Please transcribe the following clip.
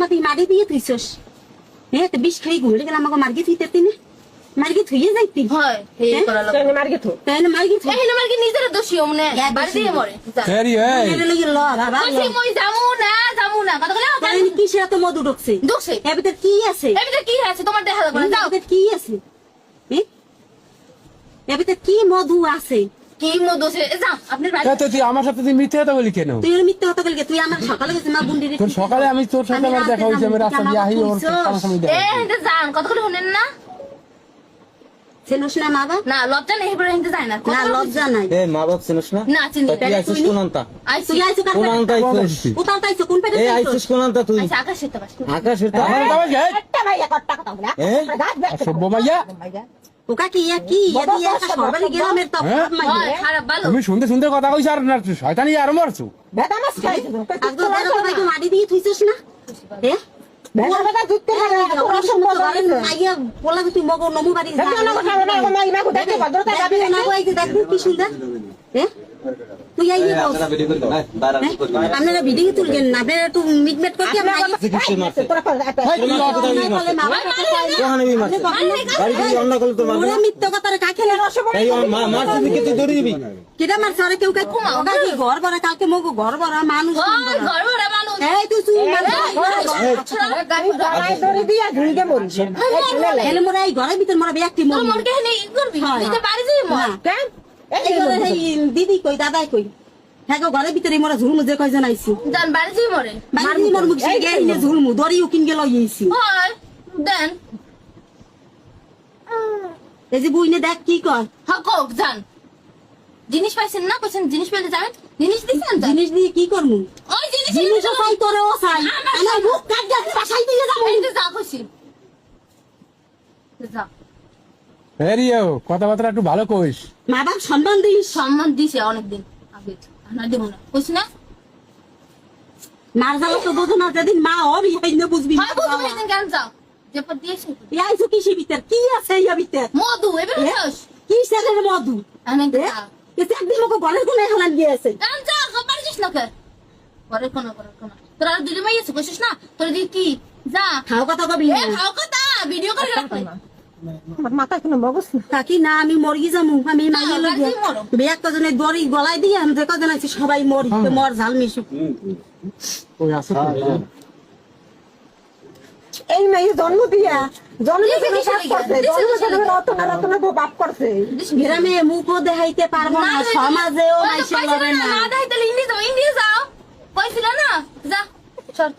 তুই মারি দিয়ে তুইছস হ্যাঁ তো বিষ খাই ঘুরে গেলাম আমাকে মার্গি থুইতে তিনি মার্গি থুইয়ে যাইতি হয় এই করা লাগবে তাই মার্গে থো তাই না মার্গি থুই এই মার্কে নিজের দোষী ওমনে বাড়ি দিয়ে মরে হেরি এই এর লাগি ল বাবা কইছি মই যামু না কথা বলে তাই কি সে এত মধু ঢুকছে ঢুকছে এর ভিতর কি আছে এর ভিতরে কি আছে তোমার দেখা লাগবে না যাও এর ভিতর কি আছে এর ভিতর কি মধু আছে কি মধু আছে যাও আপনি বাড়ি তো তুই আমার সাথে তুই মিথ্যে কথা বলি কেন তুই মিথ্যে কথা বললি তুই আমার সকালে গেছিস মা বুন্ডি রে তোর সকালে আমি তোর সাথে আমার দেখা হইছে আমি রাস্তা দিয়ে আহি ওর সামনে দেখা এ এটা যান কথা বলে শুনেন না চেনস না মা বাবা না লজ্জা নেই এবারে হিন্দে যায় না না লজ্জা নাই এ মা বাপ চিনিস না না চিনি তুই আইছিস কোন আনতা আইছি তুই আইছো কার কোন আনতা আইছিস কোথাও তাইছো কোন পেটে এ আইছিস কোন আনতা তুই আইছি আকাশের তো বাস আকাশের তো আমার দাও যাই একটা ভাইয়া কট্টা কথা বলে এ সভ্য মাইয়া ওকা কি কি এদি একটা সরবারি গ্রামের তো হ্যাঁ? মাই হয় খারাপ ভালো তুমি শুনতে শুনতে কথা কইছ আর না শয়তানি আর মারছো বেদা মাছ খাইছো আজকে তার কথা কি মাটি দিয়ে থুইছস না হ্যাঁ বেদা বেদা জুতে লাগে অসম্ভব আইয়া বলা তুই মগো নমু বাড়ি যা না কথা না মাই না দেখতে ভদ্রতা যাবে না কই দেখো কি সুন্দর হ্যাঁ তুই আইয়ে বস আপনারা ভিডিও তুলবেন না আপনারা একটু মিটমেট করতে তোরা কোহানে বি মারছে বাড়ি দিয়ে অন্য কল তো মারবে ওরা মিথ্যা কথারে কাকে না এই মারছে কি তুই দড়ি দিবি কেডা মারছ আরে কেউ কাই ওগা কি ঘর ভরা কালকে মগো ঘর ভরা মানুষ হয় ঘর ভরা মানুষ এই তুই শুন গায় ধরে দিয়া ধুইতে মরিস এলে মোরা এই ঘরের ভিতর মোরা ব্যক্তি তোর মর মন কে নেই করবি তুই বাড়ি দিয়ে মর কেন এই ঘরে এই দিদি কই দাদাই কই হ্যাঁ গো ঘরের ভিতরে মোরা ঝুলমু যে কয়জন আইছি জান বাড়ি দিয়ে মরে বাড়ি মোর মুখ গে ইনে ঝুলমু দড়ি উকিন গেল ইয়েছি হয় দেন এই যে বুইনে দেখ কি কয় হকক জান জিনিস পাইছেন না কইছেন জিনিস পেলে যাবেন জিনিস দিছেন তো জিনিস দিয়ে কি করমু ওই জিনিস জিনিসও চাই তোরেও চাই আমার মুখ কাট যাচ্ছে বাসাই দিয়ে যাবো এই যে যা কইছি যা হেরিও কথাবার্তা একটু ভালো কইস মা বাপ সম্মান দিস সম্মান দিছে অনেকদিন আগে না দেব না কইছ না মার জ্বালা তো বোঝো না যেদিন মা হবি হাইনে বুঝবি হয় বুঝবো এদিন কেন যাও যে পর দিয়েছি ইয়াইছো কিসি ভিতর কি আছে ইয়া ভিতর মধু এবার বুঝছ কি সেলের মধু অনেক এতে একদিন মোকে ঘরের কোনে হালান গিয়েছে কারণ যা খবর দিস না কে পরে কোন তোর আর দিলে মাইয়াছে কইছিস না তোর দি কি যা খাও কথা কবি এ খাও কথা ভিডিও করে রাখলে আমার মাথায় কোনো মগজ না কাকি না আমি মরগি যামু আমি মাইয়া লগে বাড়ি মরো। বিয়া কজনে দড়ি গলায় দিয়ে আমি যে কজন আছি সবাই মরি মর ঝাল মিশু ওই আছে তো এই মেয়ে জন্ম দিয়া জন্ম বাপ করছে গ্রামে মুখও দেখাইতে পারবো না সমাজেও মাইসে লড়ে না না দেখাইতে ইন্ডিয়া যাও কইছিল না যা চল